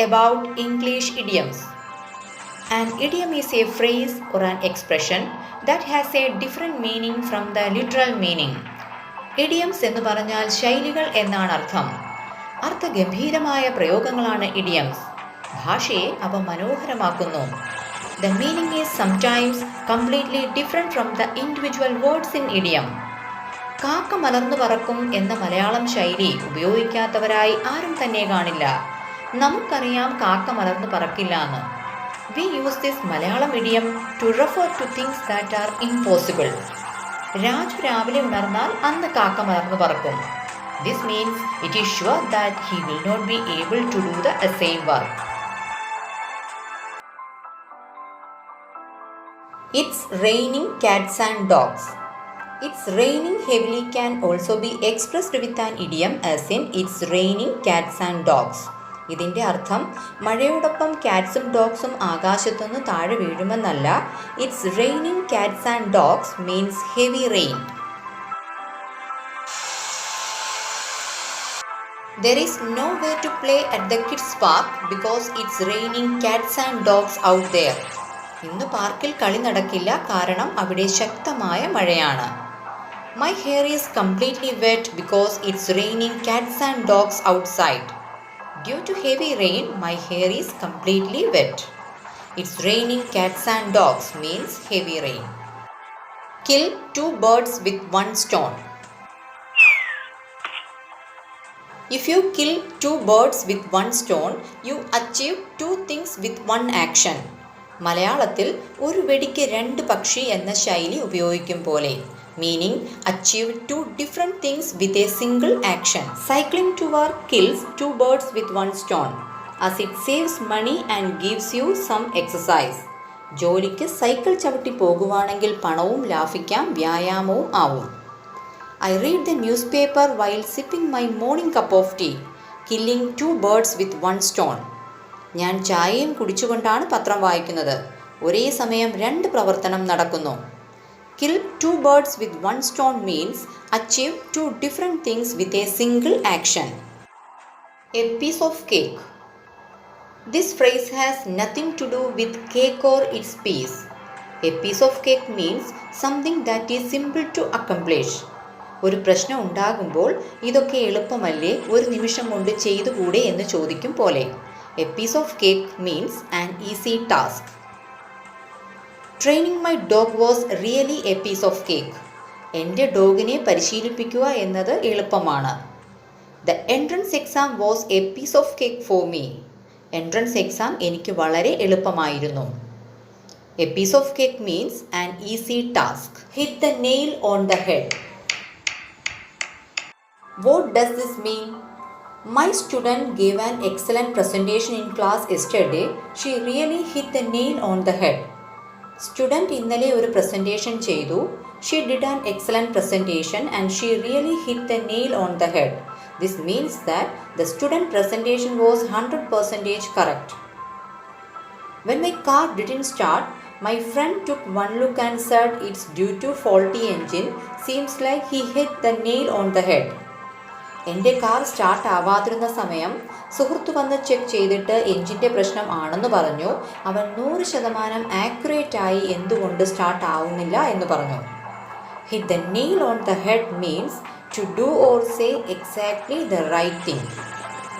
about English idioms. An idiom is a phrase or an expression that has a different meaning from the literal meaning. Idioms എന്ന് പറഞ്ഞാൽ ശൈലികൾ എന്നാണ് അർത്ഥം. അർത്ഥഗംഭീരമായ പ്രയോഗങ്ങളാണ് idioms. ഭാഷയെ അവ മനോഹരമാക്കുന്നു. The meaning is sometimes completely different from the individual words in idiom. കാക്ക മലർന്നു പറക്കും എന്ന മലയാളം ശൈലി ഉപയോഗിക്കാത്തവരായി ആരും തന്നെ കാണില്ല. നമുക്കറിയാം കാക്ക മലർന്നു പറക്കില്ല എന്ന്. We use this Malayalam idiom to refer to things that are impossible. Raju രാവിലെ ഉണർന്നാൽ അന്ന് കാക്ക മലർന്നു പറക്കും. This means it is sure that he will not be able to do the same work. It's raining cats and dogs. It's raining heavily can also be expressed with an idiom as in it's raining cats and dogs. ഇതിൻ്റെ അർത്ഥം മഴയോടൊപ്പം കാറ്റ്സും ഡോഗ്സും ആകാശത്തുനിന്ന് താഴെ വീഴുമെന്നല്ല. It's raining cats and dogs means heavy rain. There is nowhere to play at the kids park because it's raining cats and dogs out there. ഇന്ന് പാർക്കിൽ കളി നടക്കില്ല, കാരണം അവിടെ ശക്തമായ മഴയാണ്. My hair is completely wet because it's raining cats and dogs outside. Due to heavy rain, my hair is completely wet. It's raining cats and dogs means heavy rain. Kill two birds with one stone. If you kill two birds with one stone, you achieve two things with one action. മലയാളത്തിൽ ഒരു വെടിക്ക് രണ്ട് പക്ഷി എന്ന ശൈലി ഉപയോഗിക്കും പോലെ. Meaning achieve two different things with a single action. Cycling to work kills two birds with one stone as it saves money and gives you some exercise. ജോലിക്ക് cycle ചവിട്ടി പോകുവാണെങ്കിൽ പണവും ലാഭിക്കാം, വ്യായാമവും ആവും. I read the newspaper while sipping my morning cup of tea, killing two birds with one stone. ഞാൻ ചായയും കുടിച്ചുകൊണ്ടാണ് പത്രം വായിക്കുന്നത്. ഒരേ സമയം രണ്ട് പ്രവർത്തനം നടക്കുന്നു. Kill two birds with one stone means achieve two different things with a single action. A piece of cake. This phrase has nothing to do with cake or its piece. A piece of cake means something that is simple to accomplish. ഒരു പ്രശ്നം ഉണ്ടാകുമ്പോൾ ഇതൊക്കെ എളുപ്പമല്ലേ, ഒരു നിമിഷം കൊണ്ട് ചെയ്തുകൂടെ എന്ന് ചോദിക്കും പോലെ. A piece of cake means an easy task. Training my dog was really a piece of cake. എൻ്റെ ഡോഗിനെ പരിശീലിപ്പിക്കുക എന്നത് എളുപ്പമാണ്. The entrance exam was a piece of cake for me. Entrance exam എനിക്ക് വളരെ എളുപ്പമായിരുന്നു. A piece of cake means an easy task. Hit the nail on the head. What does this mean? My student gave an excellent presentation in class yesterday. She really hit the nail on the head. Student ഇന്നലെ ഒരു presentation ചെയ്തു. She did an excellent presentation and she really hit the nail on the head. This means that the student presentation was 100% correct. When my car didn't start, my friend took one look and said it's due to faulty engine. Seems like he hit the nail on the head. എൻ്റെ car start ആവാതിരുന്ന സമയം സുഹൃത്ത് വന്ന് check ചെയ്തിട്ട് എൻജിൻ്റെ പ്രശ്നം ആണെന്ന് പറഞ്ഞു. അവൻ 100% accurate ആയി എന്തുകൊണ്ട് സ്റ്റാർട്ട് ആവുന്നില്ല എന്ന് പറഞ്ഞു. Hit the nail on the head means to do or say exactly the right thing.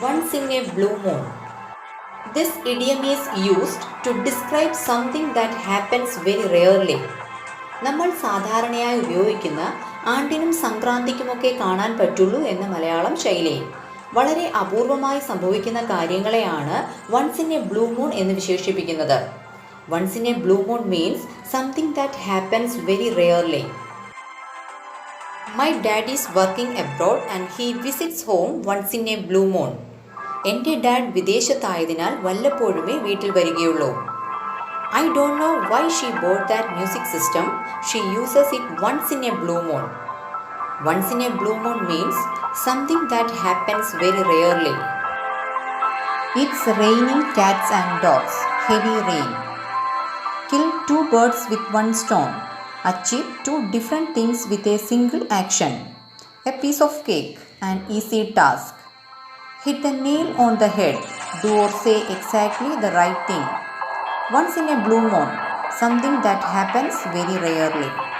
Once in a blue moon. This idiom is used to describe something that happens very rarely. നമ്മൾ സാധാരണയായി ഉപയോഗിക്കുന്ന ആണ്ടിനും സംക്രാന്തിക്കുമൊക്കെ കാണാൻ പറ്റുള്ളൂ എന്ന മലയാളം ശൈലി. വളരെ അപൂർവമായി സംഭവിക്കുന്ന കാര്യങ്ങളെയാണ് once in a blue moon എന്ന് വിശേഷിപ്പിക്കുന്നത്. Once in a blue moon means something that happens very rarely. My dad is working abroad and he visits home once in a blue moon. എൻ്റെ ഡാഡ് വിദേശത്തായതിനാൽ വല്ലപ്പോഴുമേ വീട്ടിൽ വരികയുള്ളൂ. I don't know why she bought that music system. She uses it once in a blue moon. Once in a blue moon means something that happens very rarely. It's raining cats and dogs. Heavy rain. Kill two birds with one stone. Achieve two different things with a single action. A piece of cake, an easy task. Hit the nail on the head. do or say exactly the right thing. Once in a blue moon, something that happens very rarely.